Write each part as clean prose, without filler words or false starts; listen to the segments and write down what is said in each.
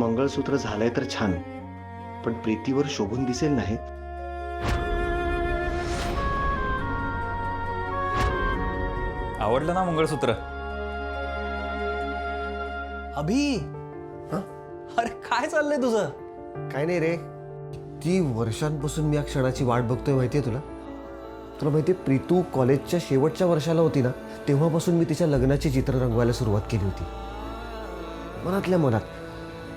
मंगळसूत्र झालंय तर छान, पण प्रीतीवर शोभून दिसेल नाही. आवडलं ना मंगळसूत्र? अभि, अरे काय चाललंय तुझं? काय नाही रे, ती वर्षांपासून मी या क्षणाची वाट बघतोय. माहितीये तुला? तुला माहितीये, प्रीतू कॉलेजच्या शेवटच्या वर्षाला होती ना, तेव्हापासून मी तिच्या लग्नाची चित्र रंगवायला सुरुवात केली होती. मनातल्या मनात,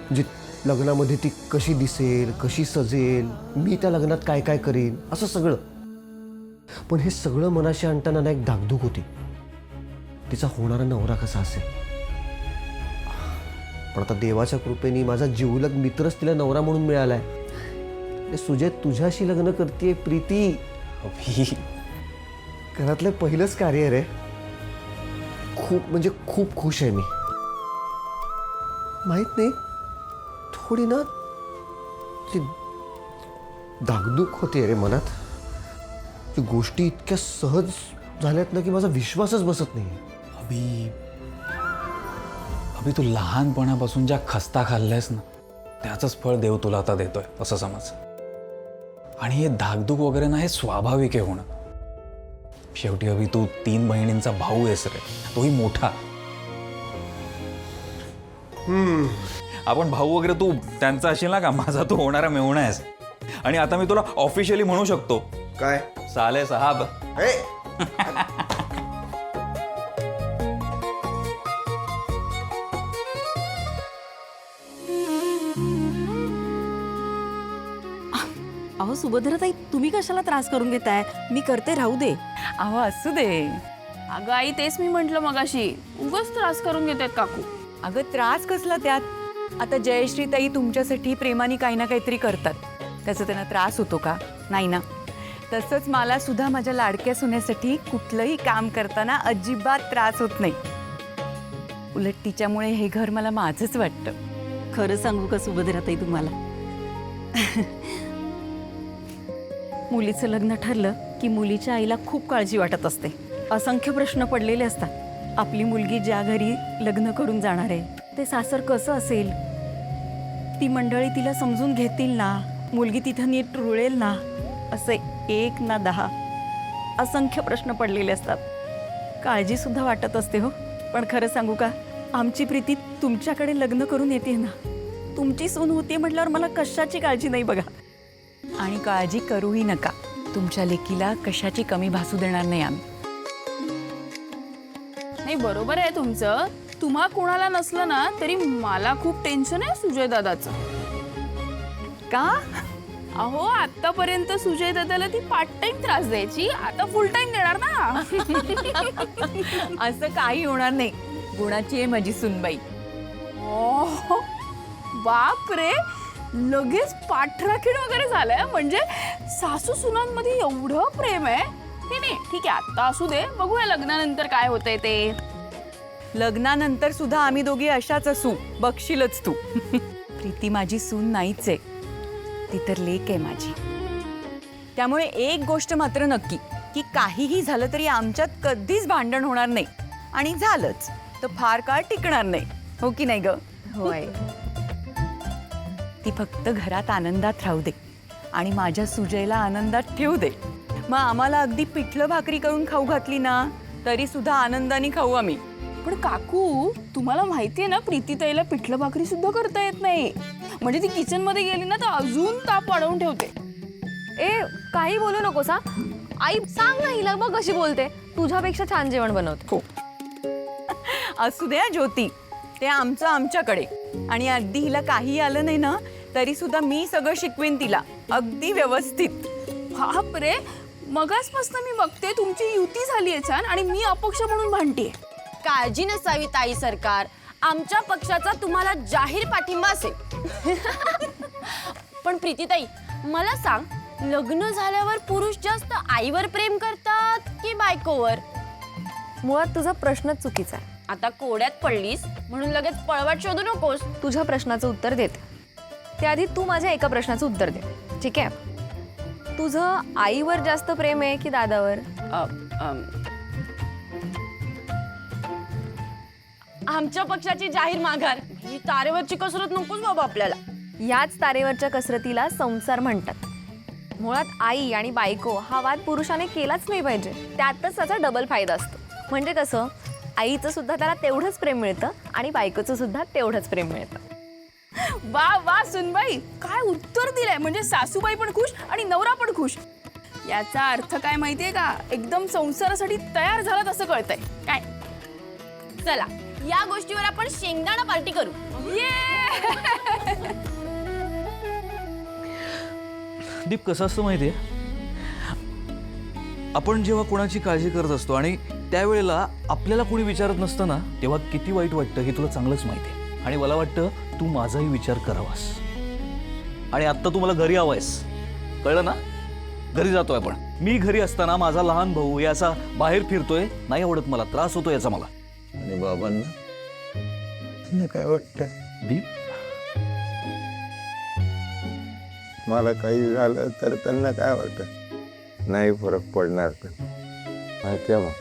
म्हणजे लग्नामध्ये ती कशी दिसेल, कशी सजेल, मी त्या लग्नात काय काय करीन, असं सगळं. पण हे सगळं मनाशी आणताना ना एक धाकधूक होती, तिचा होणारा नवरा कसा असेल. पण आता देवाच्या कृपेने माझा जिवलग मित्रच तिला नवरा म्हणून मिळालाय. सुजय तुझ्याशी लग्न करतेय प्रीती. अभि, घरातलं पहिलंच कार्य आहे रे. खूप म्हणजे खूप खुश आहे मी. माहित नाही, थोडी ना ती धाकधूक होती रे मनात. ती गोष्टी इतक्या सहज झाल्यात ना की माझा विश्वासच बसत नाही. अभि, अभि तू लहानपणापासून ज्या खस्ता खाल्ल्यास ना, त्याचंच फळ देव तुला आता देतोय असं समज. आणि हे धाकधूक वगैरे ना, हे स्वाभाविक आहे होणं. शेवटी अभि तू 3 बहिणींचा भाऊ आहेस रे, तोही मोठा. आपण भाऊ वगैरे तू त्यांचा असेल ना का, माझा तू होणारा मेहुणा आहेस. आणि आता मी तुला ऑफिशियली म्हणू शकतो, काय साले साहब. अहो सुभद्राताई, तुम्ही कशाला त्रास करून घेताय? मी करते, राहू दे. अहो असू दे. अगं आई, तेच मी म्हंटल मगाशी, उगाच त्रास करून घेतात काकू. अगं त्रास कसला त्यात? आता जयश्री ताई तुमच्यासाठी प्रेमाने काही ना काहीतरी करतात, त्याचा त्यांना त्रास होतो का? नाही ना. तसंच मला सुद्धा माझ्या लाडक्या सुनेसाठी कुठलंही काम करताना अजिबात त्रास होत नाही. उलट तिच्यामुळे हे घर मला माझंच वाटतं. खरं सांगू का सुभद्राताई तुम्हाला, मुलीचं लग्न ठरलं की मुलीच्या आईला खूप काळजी वाटत असते. असंख्य प्रश्न पडलेले असतात. आपली मुलगी ज्या घरी लग्न करून जाणार आहे ते सासर कसं असेल, ती मंडळी तिला समजून घेतील ना, मुलगी तिथं नीट रुळेल ना, असे 1 ना 10 असंख्य प्रश्न पडलेले असतात. काळजी सुद्धा वाटत असते हो. पण खरं सांगू का, आमची प्रीती तुमच्याकडे लग्न करून येते ना, तुमची सून होती म्हटल्यावर मला कशाची काळजी नाही बघा. आणि काळजी करूही नका, तुमच्या लेकीला कशाची कमी भासू देणार नाही आम्ही. नाही, बरोबर आहे तुमचं. तुम्हा कोणाला नसलं ना तरी मला खूप टेन्शन आहे सुजय दादाचं. का? अहो, आतापर्यंत सुजय दादाला ती पार्ट टाइम त्रास द्यायची, आता फुल टाइम देणार ना. असं काही होणार नाही. गुणाची आहे माझी सुनबाई. ओह, बाप रे, लगेच पाठराखीण वगैरे झालंय. म्हणजे सासू सुनांमध्ये एवढं प्रेम आहे. नाही, ठीक आहे, आता असू दे, बघूया लग्नानंतर काय होतंय ते. लग्नानंतर सुद्धा आम्ही दोघी अशाच असू, बघशीलच तू. प्रीती माझी सून नाहीच आहे, ती तर लेक आहे माझी. त्यामुळे एक गोष्ट मात्र नक्की, की काहीही झालं तरी आमच्यात कधीच भांडण होणार नाही. आणि झालंच तर फार काळ टिकणार नाही, हो की नाही ग? होय. ती फक्त घरात आनंदात राहू दे आणि माझ्या सुजयला आनंदात ठेवू दे. मग आम्हाला अगदी पिठलं भाकरी करून खाऊ घातली ना तरी सुद्धा आनंदाने खाऊ आम्ही. पण काकू, तुम्हाला माहितीये ना, प्रीतीताईला पिठलं भाकरी सुद्धा करता येत नाही. म्हणजे ती किचन मध्ये गेली ना तर अजून ताप वाढवून ठेवते. ए, काही बोलू नकोस हा. आई, सांग ना हिला, बघ कशी बोलते. तुझ्यापेक्षा छान जेवण बनवते. हो. असू दे हा ज्योती, ते आमचं आमच्याकडे. आणि अगदी हिला काही आलं नाही ना तरी सुद्धा मी सगळं शिकवीन तिला, अगदी व्यवस्थित. बाप रे, मगासपासून मी बघते तुमची युती झाली आहे छान आणि मी अपक्ष म्हणून भांडतेय. काळजी नसावी ताई सरकार, आमच्या पक्षाचा तुम्हाला जाहीर पाठिंबा असेल. पण प्रीतीताई, मला सांग, लग्न झाल्यावर पुरुष जास्त आईवर प्रेम करतात की बायकोवर? मुळात तुझा प्रश्नच चुकीचा आहे. आता कोड्यात पडलीस म्हणून लगेच पळवाट शोधू नकोस. तुझ्या प्रश्नाचं उत्तर देते, त्याआधी तू माझ्या एका प्रश्नाचं उत्तर दे, ठीक आहे? तुझं आईवर जास्त प्रेम आहे की दादावर? आमच्या पक्षाची जाहीर माघार. ही तारेवरची कसरत नकोच बाबा आपल्याला. याच तारेवरच्या कसरतीला संसार म्हणतात. मुळात आई आणि बायको हा वाद पुरुषाने केलाच नाही पाहिजे. त्यातच त्याचा डबल फायदा असतो. म्हणजे कसं, आईचं सुद्धा त्याला तेवढंच प्रेम मिळतं आणि बायकोचं सुद्धा तेवढंच प्रेम मिळतं. वा वा सुनबाई, काय उत्तर दिलंय. म्हणजे सासूबाई पण खुश आणि नवरा पण खुश. याचा अर्थ काय माहितीये का, एकदम संसारासाठी तयार झालात असं कळतंय काय. चला या गोष्टीवर आपण शेंगदाणा पार्टी करू. दीप, कसं असतं माहिती आहे, आपण जेव्हा कोणाची काळजी करत असतो आणि त्यावेळेला आपल्याला कोणी विचारत नसतं ना, तेव्हा किती वाईट वाटतं हे तुला चांगलंच माहिती आहे. आणि मला वाटतं तू माझाही विचार करावास. आणि आत्ता तू मला घरी हवायस, कळलं ना? घरी जातोय आपण. मी घरी असताना माझा लहान भाऊ याचा बाहेर फिरतोय, नाही आवडत मला, त्रास होतो याचा मला. आणि बाबांना त्यांना काय वाटतं? दीप, मला काही झालं तर त्यांना काय वाटतं? नाही फरक पडणार. पण माहिती आहे बा,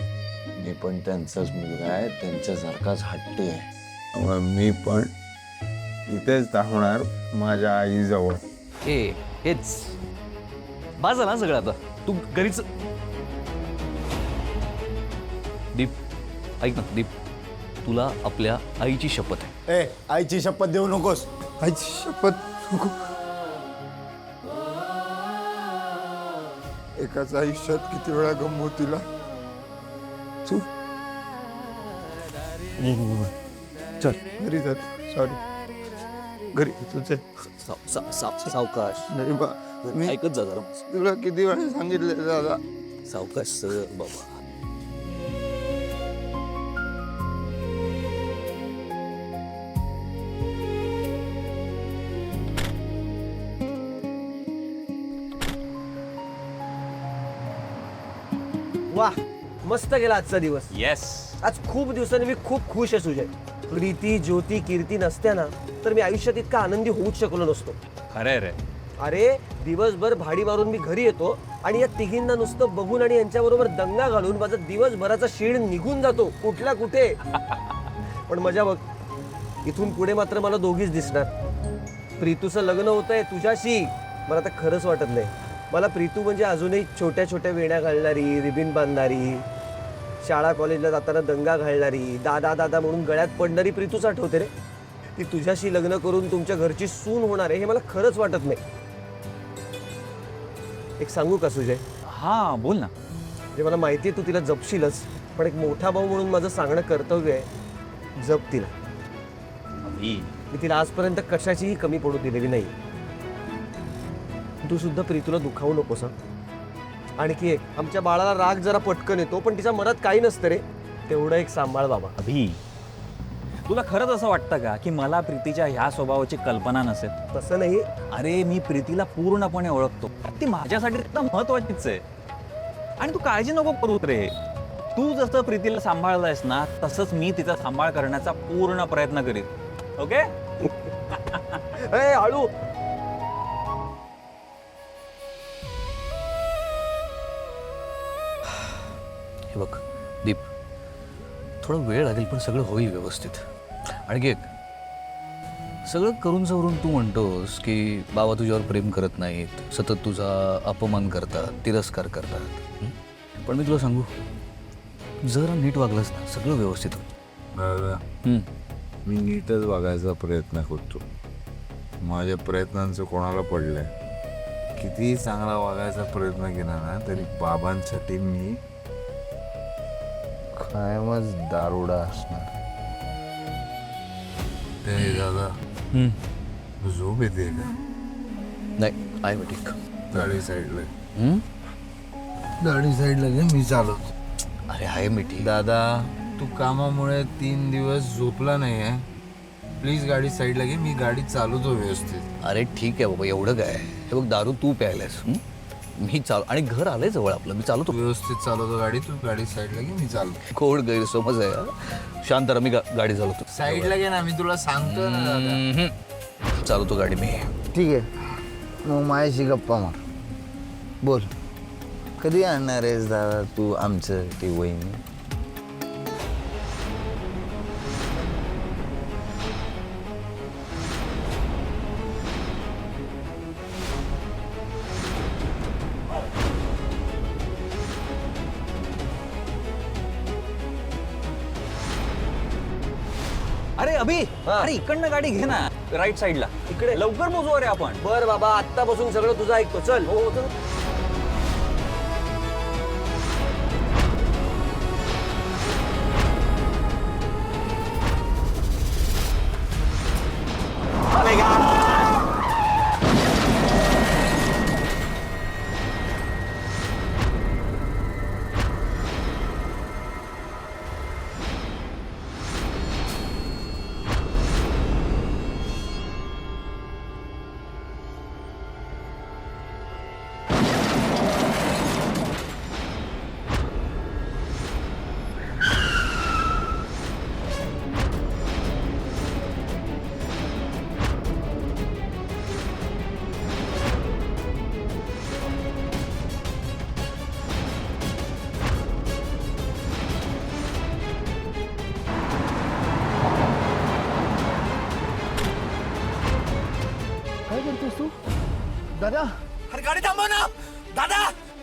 मी पण त्यांचाच मुलगा आहे, त्यांच्यासारखाच हट्टी आहे. मग मी पण इथेच थांबणार माझ्या आईजवळ. हेच बाजा ना सगळं. आता तू घरीच. दीप, ऐक ना दीप, तुला आपल्या आईची शपथ आहे. ए, आईची शपथ देऊ नकोस. आईची शपथ नको. एकाच आयुष्यात किती वेळा गमवतीला तू. चल घरी जा. सॉरी, घरी तुझे सावकाश. नाही बा, मी ऐकत जा जरा. तुला किती वेळा सांगितलं दादा. सावकाश सर बाबा. वा, मस्त गेला आजचा दिवस. येस. आज खूप दिवसांनी मी खूप खुश आहे सुजय. प्रीती, ज्योती, कीर्ती नसत्या ना तर मी आयुष्यात इतका आनंदी होऊच शकलो नसतो. खरंय रे. अरे दिवसभर भाडी मारून मी घरी येतो आणि या तिघींना नुसतं बघून आणि यांच्याबरोबर दंगा घालून माझा दिवसभराचा शीण निघून जातो कुठला कुठे. पण मजा बघ, इथून पुढे मात्र मला दोघीच दिसणार. प्रीतूचं लग्न होतंय तुझ्याशी, मला आता खरंच वाटत नाही. मला प्रीतू म्हणजे अजूनही छोट्या छोट्या वेण्या घालणारी, रिबिन बांधणारी, शाळा कॉलेजला जाताना दंगा घालणारी, दादा दादा म्हणून गळ्यात पडणारी प्रीतूच आठवते रे. ती तुझ्याशी लग्न करून तुमच्या घरची सून होणार आहे हे मला खरंच वाटत नाही. एक सांगू का सुजय? हा बोल ना. म्हणजे मला माहिती आहे तू तिला जपशीलच, पण एक मोठा भाऊ म्हणून माझं सांगणं कर्तव्य आहे, जप तिला. मी तिला आजपर्यंत कशाचीही कमी पडू दिलेली नाही. तू सुद्धा प्रीतूला दुखावू नकोस. आणखी एक, आमच्या बाळाला राग जरा पटकन येतो पण तिच्या मनात काही नसतं रे, तेवढं एक सांभाळ बाबा. अभि, तुला खरंच असं वाटतं का की मला प्रीतीच्या ह्या स्वभावाची कल्पना नसेल? तसं नाही. अरे मी प्रीतीला पूर्णपणे ओळखतो. ती माझ्यासाठी एकदम महत्वाचीच आहे. आणि तू काळजी नको करूत रे. तू जसं प्रीतीला सांभाळलायस ना तसंच मी तिचा सांभाळ करण्याचा पूर्ण प्रयत्न करीन. ओके? ए हळू. हे बघ दीप, थोडा वेळ लागेल पण सगळं होईल व्यवस्थित. आणखी एक, सगळं करून सवरून तू म्हणतोस की बाबा तुझ्यावर प्रेम करत नाहीत, सतत तुझा अपमान करतात, तिरस्कार करतात. पण मी तुला सांगू, जरा नीट वागलास ना सगळं व्यवस्थित होईल. दादा, मी नीटच वागायचा प्रयत्न करतो. माझ्या प्रयत्नांचं कोणाला पडलंय. कितीही चांगला वागायचा प्रयत्न केला ना तरी बाबांसाठी मी कायमच दारुडा असणार. ते दादा, झोप येते का? नाही आहे ठीक. गाडी साईडला, गाडी साईडला घे, मी चालवतो. अरे आहे मी ठीक. दादा, तू कामामुळे 3 दिवस झोपला नाही आहे. प्लीज गाडी साईडला घे, मी गाडी चालवतो व्यवस्थित. अरे ठीक आहे बाबा, एवढं काय. हे बघ दारू तू प्यायलास, मी चालू आणि घर आलंय जवळ आपलं, मी चालवतो. व्यवस्थित चालवतो गाडी, तू गाडी साईडला घे, मी चालवतो. कोण गैरसमज आहे हा? शांत राहा, मी गाडी चालवतो. साईडला घे ना, मी तुला सांगतो ना दादा. चालवतो गाडी मी. ठीक आहे, मग माझ्याशी गप्पा मार. बोल, कधी आणणार आहेस दादा तू आमचं ती वहिनी? अरे अभि अरे इकडनं गाडी घे ना राईट साईडला इकडे लवकर मोजू अरे आपण. बर बाबा आत्तापासून सगळं तुझं ऐकतो चल. हो चल. दादा अरे गाडी थांबव ना दादा.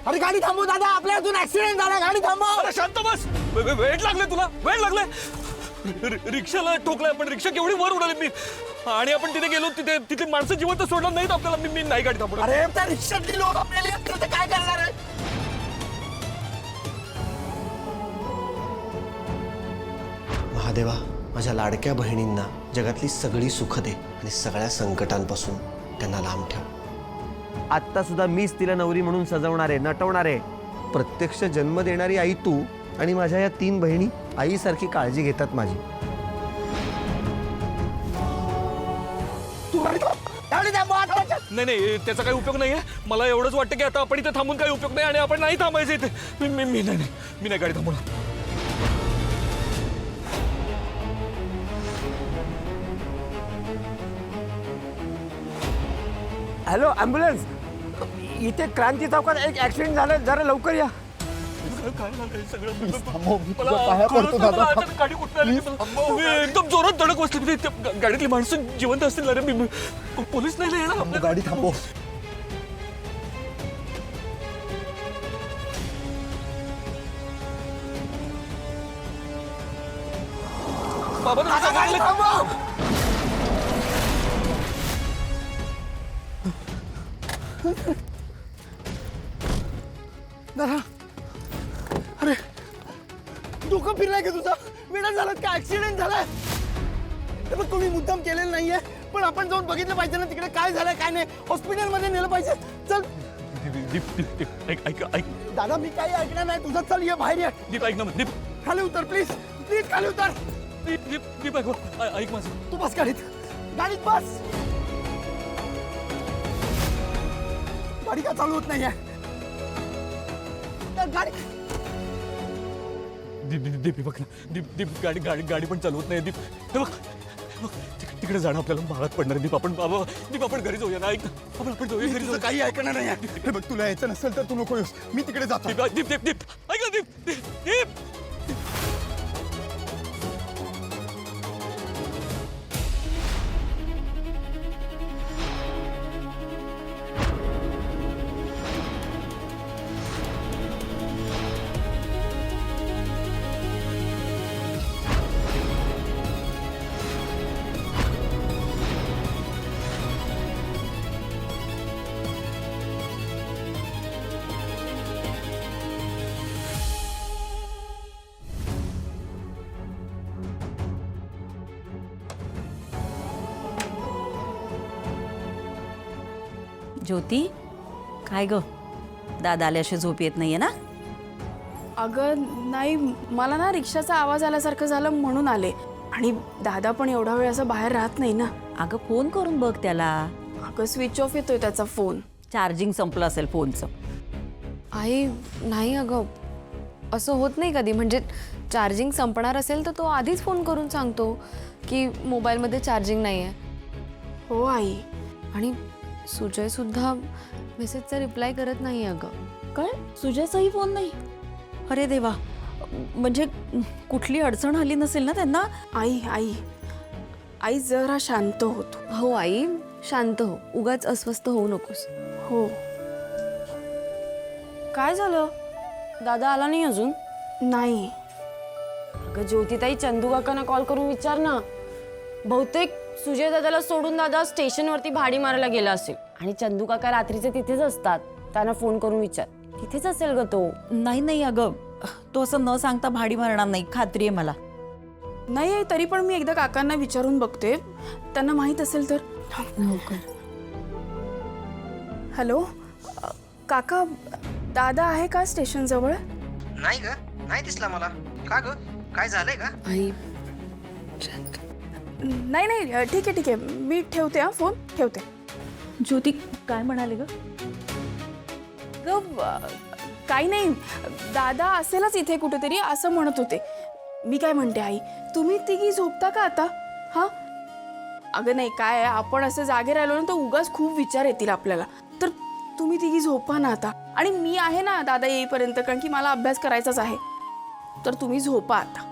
अरे गाडी थांबव दादा. आपल्या इथून ऍक्सिडेंट झाला. गाडी थांबव. अरे शांत बस. वेळ लागले तुला वेळ लागले. रिक्षाला ठोकलाय पण रिक्षा केवढी वर उडाली मी आणि आपण तिथे गेलो तिथे माणसं जिवंत सोडणार नाहीत आपल्याला. मी नाही गाडी थांबवणार. अरे त्या रिक्षातली लोक आपल्याला येतील तर काय करणार आहे. महादेवा माझ्या लाडक्या बहिणींना जगातली सगळी सुख दे आणि सगळ्या संकटांपासून त्यांना लांब ठेव. आत्ता सुद्धा मीच तिला नवरी म्हणून सजवणार आहे नटवणार आहे. प्रत्यक्ष जन्म देणारी आई तू आणि माझ्या या 3 बहिणी आईसारखी काळजी घेतात माझी. नाही नाही त्याचा काही उपयोग नाहीये. मला एवढंच वाटतं की आता आपण इथे थांबून काही उपयोग नाही आणि आपण नाही थांबायचं इथे. मी नाही गाडी थांबवणार. Hello ambulance. इथे क्रांती चौकात एक ऍक्सिडेंट झालं. जरा लवकर या. काय झालंय सगळं. गाडी कुठे आली एकदम जोरात धडक बसली. गाडीतली माणसं जिवंत असतील. अरे मी पोलीस नाही येणार. गाडी थांबव. बाबा गाडी थांबव. अरे डोकं फिरलाय का तुझा. वेळा झाला का. ऍक्सिडेंट झालाय. पण तुम्ही मुद्दाम केलेलं नाहीये. पण आपण जाऊन बघितलं पाहिजे ना तिकडे काय झालंय काय नाही. हॉस्पिटलमध्ये नेलं पाहिजे. चल ऐक दादा मी काही ऐकणार नाही तुझं. चल ये बाहेर ये. दीप ऐक ना दीप. खाली उतर प्लीज. प्लीज खाली उतर. दीप ऐक माझं. तू बस गाडीत. गाडीत बस. गाडी का चालू होत नाहीये. गाडी दीप बघ ना. दीप गाडी पण चालवत नाही. दीप हे बघ तिकडे जाणं आपल्याला महागात पडणार. दीप आपण घरी जाऊया ना. ऐक ना आपण जाऊया घरी जाऊ. काही ऐकणार नाही. हे बघ तुला यायचं नसेल तर तू नको येऊस. मी तिकडे जातो. दीप ऐक ना दीप. ज्योती काय ग दादा आल्याशी झोप येत नाहीये ना. अगं नाही मला ना रिक्षाचा आवाज आल्यासारखं झालं म्हणून आले. आणि दादा पण एवढा वेळ असं बाहेर राहत नाही ना. अगं फोन करून बघ त्याला. अगं स्विच ऑफ येतोय त्याचा फोन. चार्जिंग संपलं असेल फोनचं. आई नाही अगं असं होत नाही कधी. म्हणजे चार्जिंग संपणार असेल तर तो आधीच फोन करून सांगतो की मोबाईलमध्ये चार्जिंग नाही आहे. हो आई. आणि सुजयसुद्धा मेसेजचा रिप्लाय करत नाही अगं. काय सुजयचाही फोन नाही. अरे देवा. म्हणजे कुठली अडचण आली नसेल ना त्यांना. आई आई आई जरा शांत होतो. हो आई शांत हो. उगाच अस्वस्थ होऊ नकोस. हो. काय झालं दादा आला नाही अजून. नाही अगं ज्योतिताई चंदू काकांना कॉल करून विचार ना. बहुतेक सुजय दादाला सोडून दादा स्टेशनवरती भाडी मारायला गेला असेल आणि चंदू काका रात्रीचे तिथेच असतात. त्यांना फोन करून विचार, तिथेच असेल ग तो. नाही अगं, तो असं न सांगता भाडी मारणार नाही, खात्री आहे मला. नाही तरी पण मी एकदा काकांना विचारून बघते, त्यांना माहीत असेल तर. हॅलो काका, दादा आहे का स्टेशन जवळ? नाही ग, नाही दिसला मला. का ग, काय झालंय का? नाही ठीक आहे मी ठेवते. फोन ठेवते. ज्योती काय म्हणाले ग? काही नाही, दादा असेलच इथे कुठेतरी असं म्हणत होते. मी काय म्हणते आई, तुम्ही तिघी झोपता का आता? हा अगं नाही काय आहे, आपण असं जागे राहिलो ना तर उगाच खूप विचार येतील आपल्याला. तर तुम्ही तिघी झोपा ना आता, आणि मी आहे ना दादा येईपर्यंत, कारण की मला अभ्यास करायचाच आहे. तर तुम्ही झोपा आता.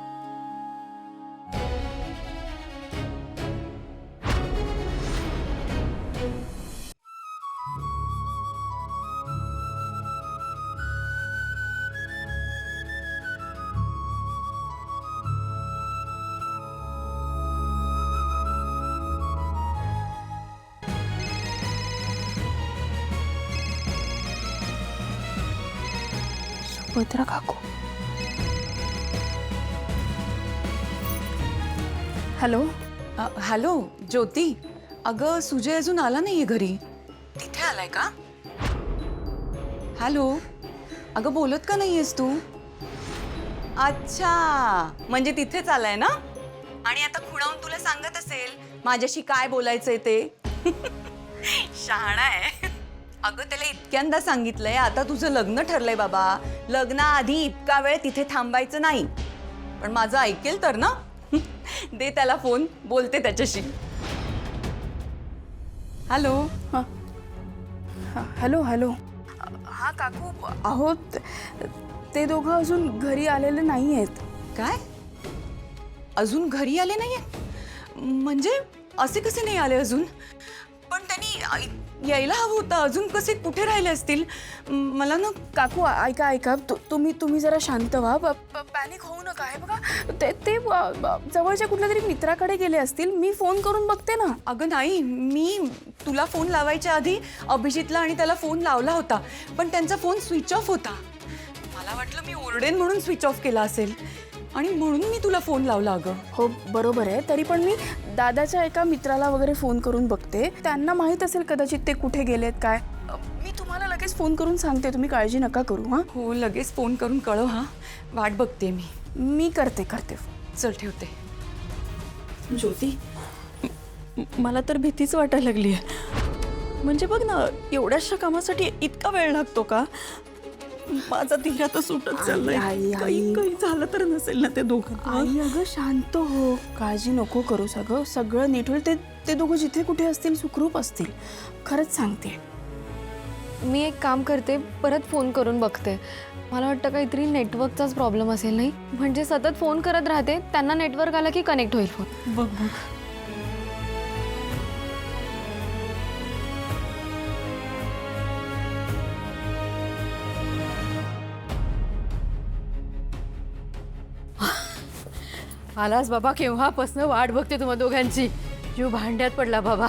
सुभद्रा काकू. हॅलो. हॅलो ज्योती, अगं सुजय अजून आला नाहीये घरी. तिथे आलाय का? हॅलो, अगं बोलत का नाहीयेस तू? अच्छा, म्हणजे तिथेच आलाय ना, आणि आता खुणावून तुला सांगत असेल माझ्याशी काय बोलायचंय ते. शहाणा आहे. अगं त्याला इतक्यांदा सांगितलंय, आता तुझं लग्न ठरलंय बाबा, लग्नाआधी इतका वेळ तिथे थांबायचं नाही. पण माझं ऐकेल तर ना. दे त्याला फोन, बोलते त्याच्याशी. हॅलो. Hello hello. हा काकू, अहो ते दोघं अजून घरी आलेले नाही आहेत. काय? अजून घरी आले नाहीये? म्हणजे असे कसे नाही आले अजून? पण त्यांनी यायला हवं होतं, अजून कसे कुठे राहिले असतील? मला ना. काकू ऐका, तुम्ही जरा शांत व्हा, पॅनिक होऊ नका. आहे बघा ते जवळच्या कुठल्या तरी मित्राकडे गेले असतील. मी फोन करून बघते ना. अगं नाही, मी तुला फोन लावायच्या आधी अभिजितला आणि त्याला फोन लावला होता, पण त्यांचा फोन स्विच ऑफ होता. मला वाटलं मी ओरडेन म्हणून स्विच ऑफ केला असेल, आणि म्हणून मी तुला फोन लावला. अगं हो बरोबर आहे, तरी पण मी दादाच्या एका मित्राला वगैरे फोन करून बघते. त्यांना माहीत असेल कदाचित ते कुठे गेलेत काय. मी तुम्हाला लगेच फोन करून सांगते, तुम्ही काळजी नका करू. हां हो, लगेच फोन करून कळव. हां, वाट बघते मी करते. चल ठेवते. ज्योती, मला तर भीतीच वाटायला लागली आहे. म्हणजे बघ ना, एवढ्याशा कामासाठी इतका वेळ लागतो का? माझा धीर आता सुटत चाललाय. काही झालं तर नसेल ना ते दोघं? आई अगं शांत हो, काळजी नको करू. सगळं नीट होईल. ते दोघं जिथे कुठे असतील सुखरूप असतील. खरंच सांगते. मी एक काम करते, परत फोन करून बघते. मला वाटतं काहीतरी नेटवर्कचाच प्रॉब्लेम असेल, नाही म्हणजे सतत फोन करत राहते, त्यांना नेटवर्क आला की कनेक्ट होईल फोन. बघ. आलास बाबा, केव्हापासून वाट बघते तुम्हा दोघांची. जीव भांड्यात पडला बाबा.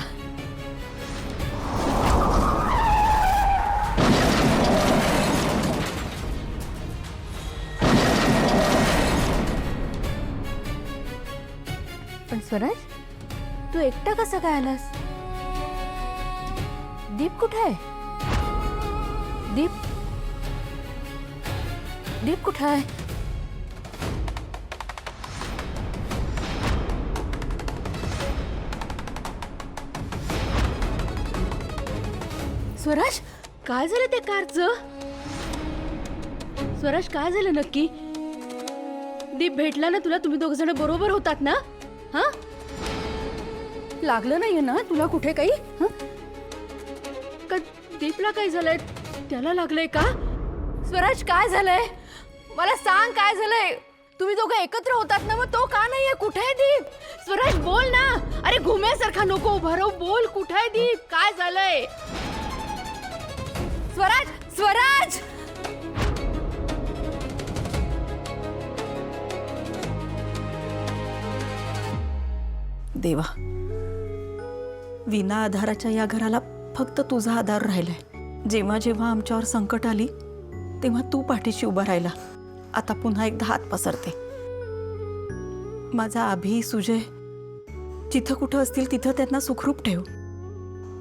पण स्वराज, तू एकटा कसा काय आलास? दीप कुठे आहे? दीप कुठे आहे? स्वराज, काय झालं त्या कारचं? स्वराज, काय झालं नक्की? दीप भेटला ना तुला? तुम्ही दोघ जण बरोबर होतात ना? हा, लागलं नाहीये ना तुला कुठे काही? का दीपला काय झालंय? त्याला लागलंय का? स्वराज, काय झालंय? मला सांग, काय झालंय? तुम्ही दोघं एकत्र होतात ना, मग तो का नाहीये? कुठे आहे दीप? स्वराज बोल ना. अरे घुम्यासारखा नको उभा राहू, बोल कुठे आहे दीप? काय झालंय? स्वराज! देवा, विना आधाराच्या या घराला फक्त तुझा आधार राहिलाय. जेव्हा जेव्हा आमच्यावर संकट आली तेव्हा तू पाठीशी उभा राहिला. आता पुन्हा एकदा हात पसरते. माझा अभि, सुजय जिथं कुठं असतील तिथं त्यांना सुखरूप ठेव.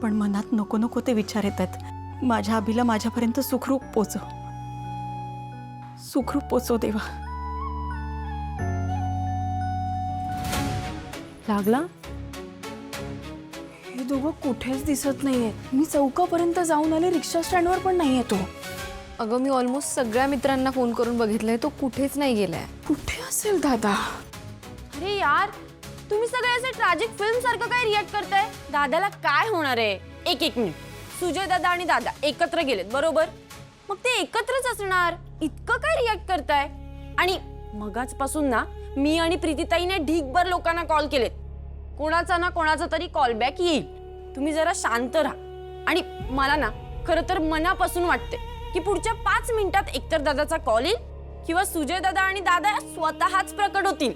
पण मनात नको नको ते विचार येतात. माझ्या अभिला माझ्यापर्यंत सुखरूप पोचव देवा. लागला? हे दोघं कुठेच दिसत नाहीये. मी चौकापर्यंत जाऊन आले, रिक्षा स्टँडवर पण नाही येतो. अगं मी ऑलमोस्ट सगळ्या मित्रांना फोन करून बघितलंय, तो कुठेच नाही गेलाय. कुठे असेल दादा? अरे यार, तुम्ही सगळे असे ट्रॅजिक फिल्म सारखं काय रिॲक्ट करताय? दादाला काय होणार आहे? एक मिनिट. सुजय दादा आणि दादा एकत्र गेलेत बरोबर, मग ते एकत्रच असणार. इतकं काय रिॲक्ट करताय? आणि मगाचपासून ना मी आणि प्रीतीताईने ढीगभर लोकांना कॉल केलेत. कोणाचा ना कोणाचा तरी कॉल बॅक येईल. तुम्ही जरा शांत राहा. आणि मला ना खरं तर मनापासून वाटते की पुढच्या 5 मिनिटात एकतर दादाचा कॉल येईल किंवा सुजय दादा आणि दादा स्वतःच प्रकट होतील.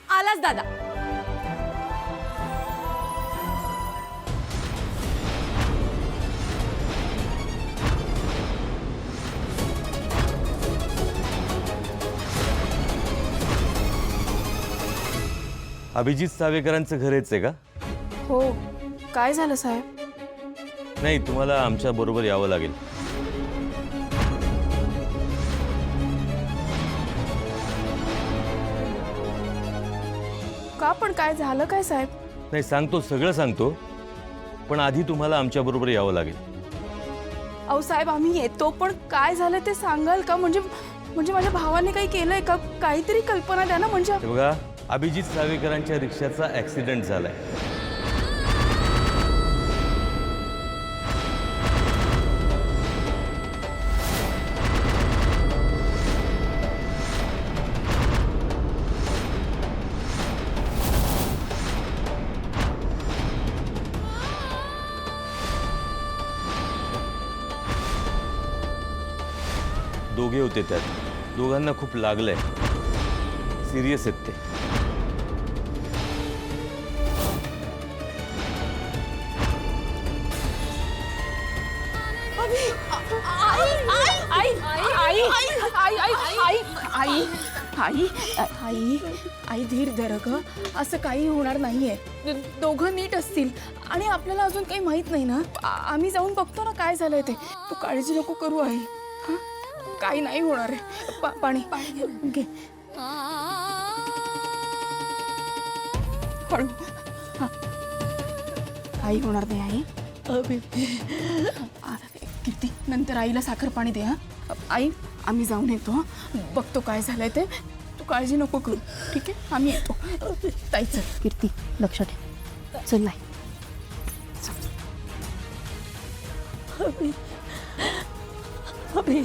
आलाच दादा. अभिजित सावेकरांचं घर हेच आहे का? हो, काय झालं साहेब? नाही, तुम्हाला आमच्या बरोबर यावं लागेल. का पण काय झालं काय साहेब? नाही, सांगतो, सगळं सांगतो, पण आधी तुम्हाला आमच्या बरोबर यावं लागेल. अहो साहेब, आम्ही येतो, पण काय झालं ते सांगाल का? म्हणजे माझ्या भावाने काही केलंय का? काहीतरी कल्पना द्या ना. म्हणजे हे बघा, अभिजित सावेकरांच्या रिक्षाचा ऍक्सिडेंट झालाय. दोघे होते त्यात. दोघांना खूप लागलंय. सिरियस आहेत ते. आई धीर धर ग. असं काही होणार नाहीये. दोघं नीट असतील आणि आपल्याला अजून काही माहित नाही ना. आम्ही जाऊन बघतो ना काय झालंय ते. तू काळजी नको करू आई. काही नाही होणार आहे. पाणी घे. हळू. आई होणार नाही आई. किती नंतर आईला साखर पाणी दे. हा आई, आम्ही जाऊन येतो. बघतो काय झालंय ते. तू काळजी नको करू, ठीक आहे? आम्ही येतो. ताई चल. कीर्ती, लक्ष ठेव. चल नाही. अभि